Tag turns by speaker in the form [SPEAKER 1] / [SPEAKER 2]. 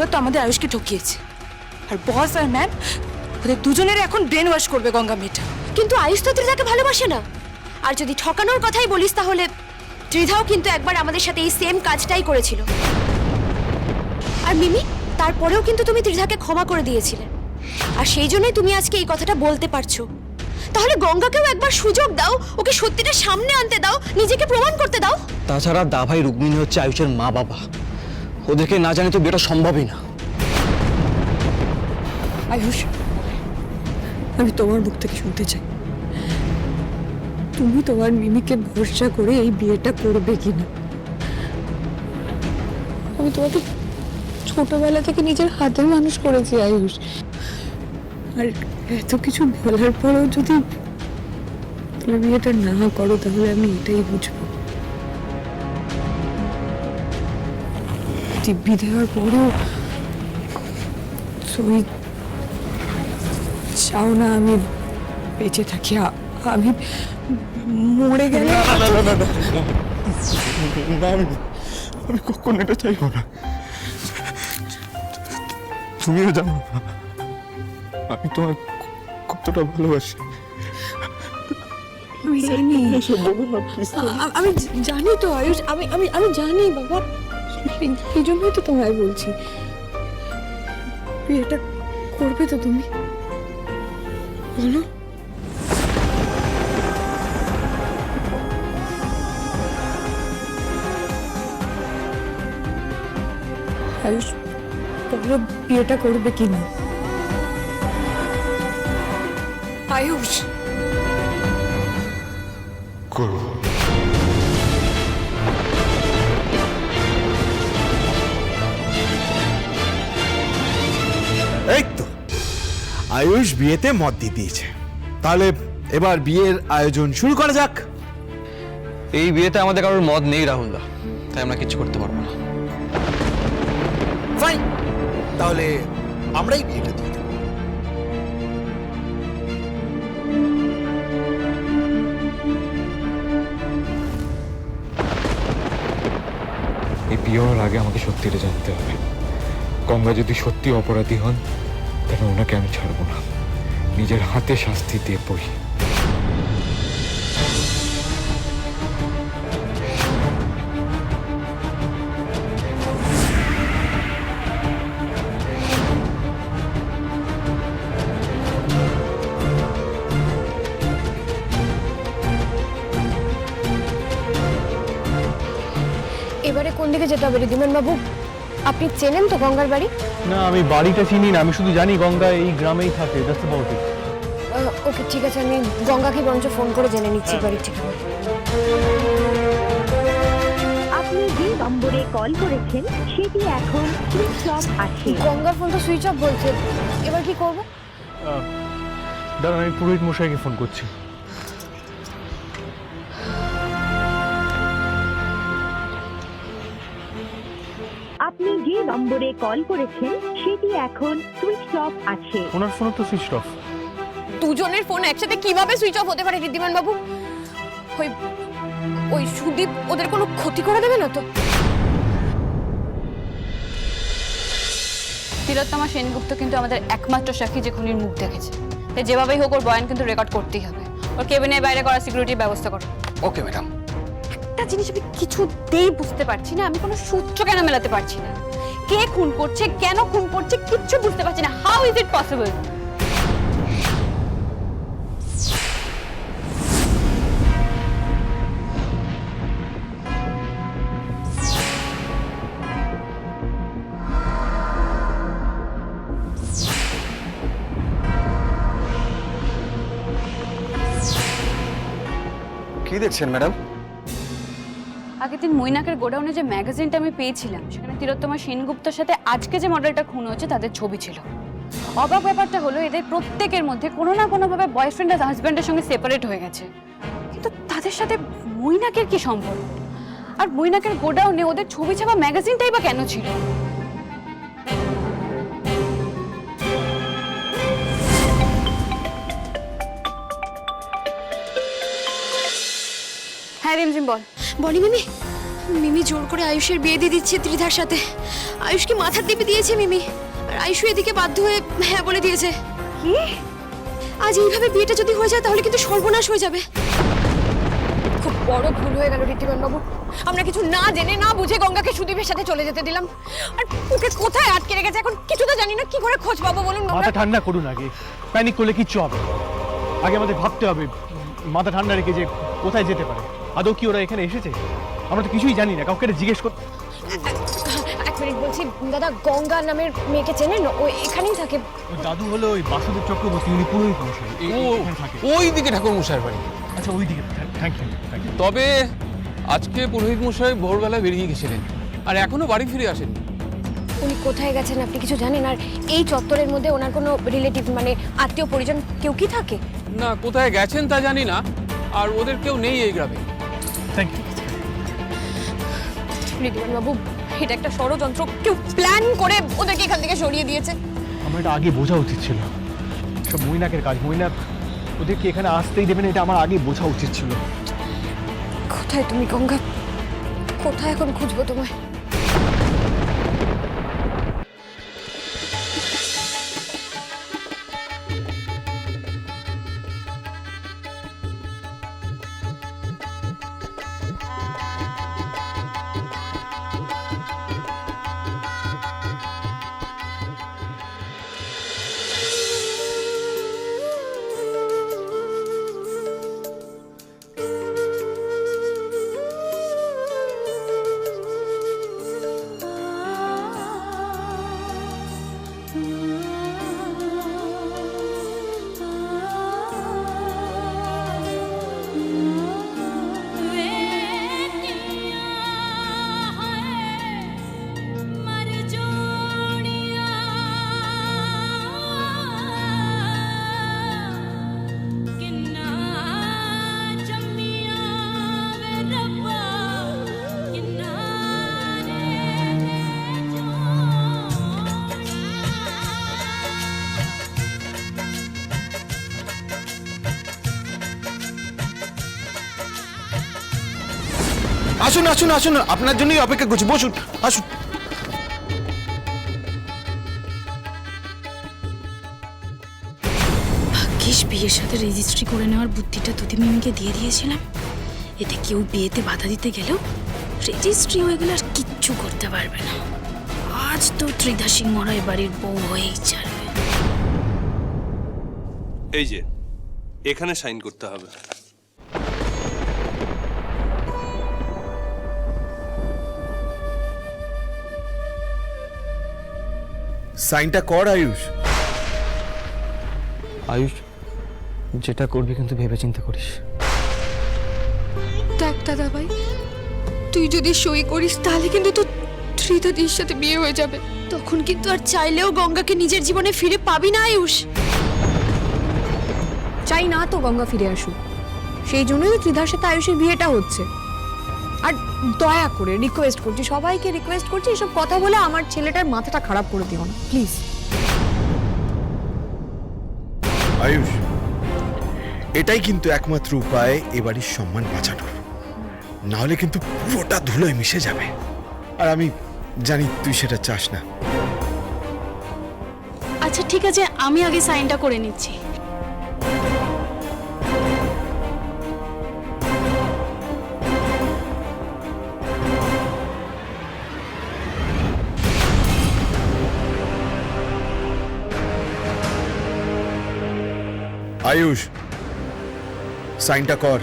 [SPEAKER 1] গঙ্গা তো আমাদের আয়ুষকে ঠকিয়েছে, আর বস আর ম্যাম ওদের দুজনের এখন ব্রেন ওয়াশ করবে গঙ্গা মেয়েটা।
[SPEAKER 2] কিন্তু আয়ুষ তো ত্রিধাকে ভালোবাসে না। আর যদি ঠকানোর কথাই বলিস তাহলে ত্রিধাও কিন্তু একবার আমাদের সাথে এই সেম কাজটাই করেছিল। আর মিমি, তারপরেও কিন্তু তুমি ত্রিধাকে ক্ষমা করে দিয়েছিলে, আর সেই জন্যই তুমি আজকে এই কথাটা বলতে পারছো। তাহলে গঙ্গাকেও একবার সুযোগ দাও, ওকে সত্যিটা সামনে আনতে দাও, নিজেকে প্রমাণ করতে দাও।
[SPEAKER 3] তাছাড়া দা ভাই রুক্মিণী হচ্ছে আয়ুষের মা বাবা, ওদেরকে না জানি তো বিয়েটা সম্ভবই না।
[SPEAKER 4] আয়ুষ, আমি তোমার মুখ থেকে শুনতে চাই, তুমি তোমার মিমিকে ভরসা করে এই বিয়েটা করবে কিনা। আমি তোমাকে ছোটবেলা থেকে নিজের হাতে মানুষ করেছি আয়ুষ, আর এত কিছু বলার পরেও যদি তুমি বিয়েটা না করো তাহলে আমি এটাই বুঝবো। দিব্যি দেওয়ার পরেও তুমি চাও না আমি বেঁচে থাকি, আমি মরে গেলে।
[SPEAKER 5] আমি কখন এটা চাইবো না। তুমিও জানো আমি তোমার কতটা ভালোবাসি।
[SPEAKER 4] আমি জানি, আমি জানি তো আয়ুষ, আমি আমি আমি জানি বাবা, এই জন্যই তো তোমায় বলছি বিয়েটা করবে তো তুমি, বলো। আয়ুষ, বলো বিয়েটা করবে কিনা। আয়ুষ,
[SPEAKER 5] করবো।
[SPEAKER 6] এই তো আয়ুষ বিয়েতে মত দিয়ে দিয়েছে, তাহলে এবার বিয়ের আয়োজন শুরু করা যাক।
[SPEAKER 3] এই বিয়েতে আমাদের কারোর মত নেই রাহুলদা, তাই আমরা কিছু করতে পারবো না।
[SPEAKER 6] ফাইন, তাহলে আমরাই বিয়েটা দিয়ে দেবো।
[SPEAKER 5] এই বিয়ে হওয়ার আগে আমাকে সত্যিটা জানতে হবে। গঙ্গা যদি সত্যি অপরাধী হন তাহলে ওনাকে আমি ছাড়বো না, নিজের হাতে শাস্তি দিয়ে পড়ি।
[SPEAKER 2] এবারে কোন দিকে যেতে হবে ঋদ্ধিমান বাবু? আপনি চেনেন তো গঙ্গার বাড়ি?
[SPEAKER 3] না, আমি বাড়িটা চিনি না, আমি শুধু জানি গঙ্গা এই গ্রামেই থাকে, দ্যাটস অ্যাবাউট ইট।
[SPEAKER 2] ওকে ঠিক আছে, আমি গঙ্গাকে বরঞ্চ ফোন করে জেনে নিচ্ছি বাড়ির ঠিকানা।
[SPEAKER 7] আপনি যে নম্বরে কল করেছেন সেটি এখন সুইচ অফ আছে।
[SPEAKER 2] গঙ্গার ফোন তো সুইচ অফ বলছে, এবার কি করবো?
[SPEAKER 3] দাঁড়ান, আমি পুরোহিত মশাইকে ফোন করছি।
[SPEAKER 7] আপনি যে নম্বরে কল করেছেন সেটি এখন সুইচ অফ আছে।
[SPEAKER 3] ওনার ফোন তো সুইচ অফ।
[SPEAKER 2] দুজনের ফোন একসাথে কিভাবে সুইচ অফ হতে পারে ঋদ্ধিমান বাবু? ওই সুদীপ ওদের কোনো ক্ষতি করে দেবে না তো?
[SPEAKER 8] তিলোত্তমা সেনগুপ্ত কিন্তু আমাদের একমাত্র সাক্ষী যে খুনির মুখ দেখেছে, তাই যেভাবেই হোক ওর বয়ান কিন্তু রেকর্ড করতেই হবে। ওর কেবিনের বাইরে করা সিকিউরিটির ব্যবস্থা করো।
[SPEAKER 3] Okay madam.
[SPEAKER 8] একটা জিনিস আমি কিছুতেই বুঝতে পারছি না, আমি কোনো সূত্র কেন মেলাতে পারছি না। কে খুন করছে, কেন খুন করছে, কিচ্ছু বুঝতে পারছি না। How is it possible?
[SPEAKER 3] কি দেখছেন ম্যাডাম?
[SPEAKER 8] আগের দিন মৈনাকের গোডাউনে যে ম্যাগাজিনটা আমি পেয়েছিলাম, সেখানে তিলোত্তমা সেনগুপ্তর সাথে আজকে যে মডেলটা খুন হয়েছে তাদের ছবি ছিল। অবাক ব্যাপারটা হলো এদের প্রত্যেকের মধ্যে কোনো না কোনোভাবে বয়ফ্রেন্ড আর হাজব্যান্ডের সঙ্গে সেপারেট হয়ে গেছে, কিন্তু তাদের সাথে মৈনাকের কি সম্পর্ক? আর মৈনাকের গোডাউনে ওদের ছবি ছাপা ম্যাগাজিনটাই বা কেন ছিল? হ্যাঁ রিমঝিম বল।
[SPEAKER 2] বলি মিমি, মিমি জোর করে আয়ুষের বিয়ে দিয়ে দিচ্ছে ত্রিধার সাথে। আয়ুষকে মাথার টিপে দিয়েছে মিমি, আর আয়ুষ এদিকে বাধ্য হয়ে হ্যাঁ বলে দিয়েছে। কি? আজ এইভাবে বিয়েটা যদি হয়ে যায় তাহলে কিন্তু সর্বনাশ হয়ে যাবে।
[SPEAKER 9] খুব বড় ভুল হয়ে গেল ঋদ্ধিমান বাবু। আমরা কিছু না জেনে না বুঝে গঙ্গাকে সুদীপের সাথে চলে যেতে দিলাম। আর ওকে কোথায় আটকে রেখেছে এখন কিছু তো জানি না, কি করে খোঁজ পাবো বলুন?
[SPEAKER 10] মাথা ঠান্ডা করুন, আগে প্যানিক করলে কিচ্ছু হবে না। আগে আমাদের ভাবতে হবে মাথা ঠান্ডা রেখে যে কোথায় যেতে পারে। আদৌ কি ওরা এখানে এসেছে? আমরা তো কিছুই জানি না, কাউকে এটা জিজ্ঞেস কর।
[SPEAKER 9] এক মিনিট বলছি দাদা, গঙ্গা নামের মেয়েকে চেনেন? ও এখানেই থাকে।
[SPEAKER 10] ওর দাদু হলো ওই বাসুদেব চক্রবর্তী, উনি পুরোহিত মশাই। এখানে থাকে।
[SPEAKER 11] ওই দিকে ঠাকুর মশাইয়ের বাড়ি।
[SPEAKER 10] আচ্ছা ওই দিকে। Thank you.
[SPEAKER 11] তবে আজকে পুরোহিত মশাই ভোরবেলা বেরিয়ে গেছিলেন আর এখনো বাড়ি ফিরে আসেননি।
[SPEAKER 9] উনি কোথায় গেছেন আপনি কিছু জানেন? আর এই চত্বরের মধ্যে ওনার কোনো রিলেটিভ মানে আত্মীয় পরিজন কেউ কি থাকে?
[SPEAKER 11] না, কোথায় গেছেন তা জানি না, আর ওদের কেউ নেই এই গ্রামে।
[SPEAKER 10] Thank you.
[SPEAKER 9] ঋদ্ধিমান বাবু, এটা একটা ষড়যন্ত্র, কেউ প্ল্যান করে ওদেরকে এখান থেকে সরিয়ে দিয়েছে।
[SPEAKER 10] আমার এটা আগে বোঝা উচিত ছিল। সব মৈনাকের কাজ। মৈনাক ওদেরকে এখানে আসতেই দেবেন, এটা আমার আগে বোঝা উচিত ছিল।
[SPEAKER 9] কোথায় তুমি গঙ্গা? কোথায় এখন খুঁজবো তোমায়?
[SPEAKER 6] আসুন আসুন আসুন, আপনার জন্যই অপেক্ষা করছি, বসুন, আসুন।
[SPEAKER 4] ভাগ্যিস বিয়ের সাথে রেজিস্ট্রি করে নেওয়ার বুদ্ধিটা দুদিমিমিকে দিয়ে দিয়েছিলাম। এতে কেউ বিয়েতে বাধা দিতে গেলেও রেজিস্ট্রি হয়ে গেলে আর কিচ্ছু করতে পারবে না। আজ তো ত্রিধা সিংহরা এ বাড়ির বউ হয়েই ছাড়বে।
[SPEAKER 12] এই যে এখানে সাইন করতে হবে।
[SPEAKER 6] সাইনটা কর আয়ুষ।
[SPEAKER 3] আয়ুষ, যেটা করবি কিন্তু ভেবে চিন্তা করিস।
[SPEAKER 4] দেখ দাদা ভাই, তুই যদি সই করিস তাহলে কিন্তু তো ত্রিধাদির সাথে বিয়ে হয়ে যাবে।
[SPEAKER 2] তখন কিন্তু আর চাইলেও গঙ্গাকে নিজের জীবনে ফিরে পাবি না আয়ুষ।
[SPEAKER 9] চাই না তো গঙ্গা ফিরে আসুক, সেই জন্যই ত্রিধার সাথে আয়ুষের বিয়েটা হচ্ছে। আর দয়া করে রিকোয়েস্ট করছি, সবাইকে রিকোয়েস্ট করছি, এসব কথা বলে আমার ছেলেটার মাথাটা খারাপ করে দিও না প্লিজ।
[SPEAKER 6] আয়ুষ, এটাই কিন্তু একমাত্র উপায় এবাড়ির সম্মান বাঁচানোর, না হলে কিন্তু পুরোটা ধুলোয় মিশে যাবে। আর আমি জানি তুই সেটা চাস না।
[SPEAKER 4] আচ্ছা ঠিক আছে, আমি আগে সাইনটা করে নিচ্ছি।
[SPEAKER 6] আয়ুষ, সাইনটা কর।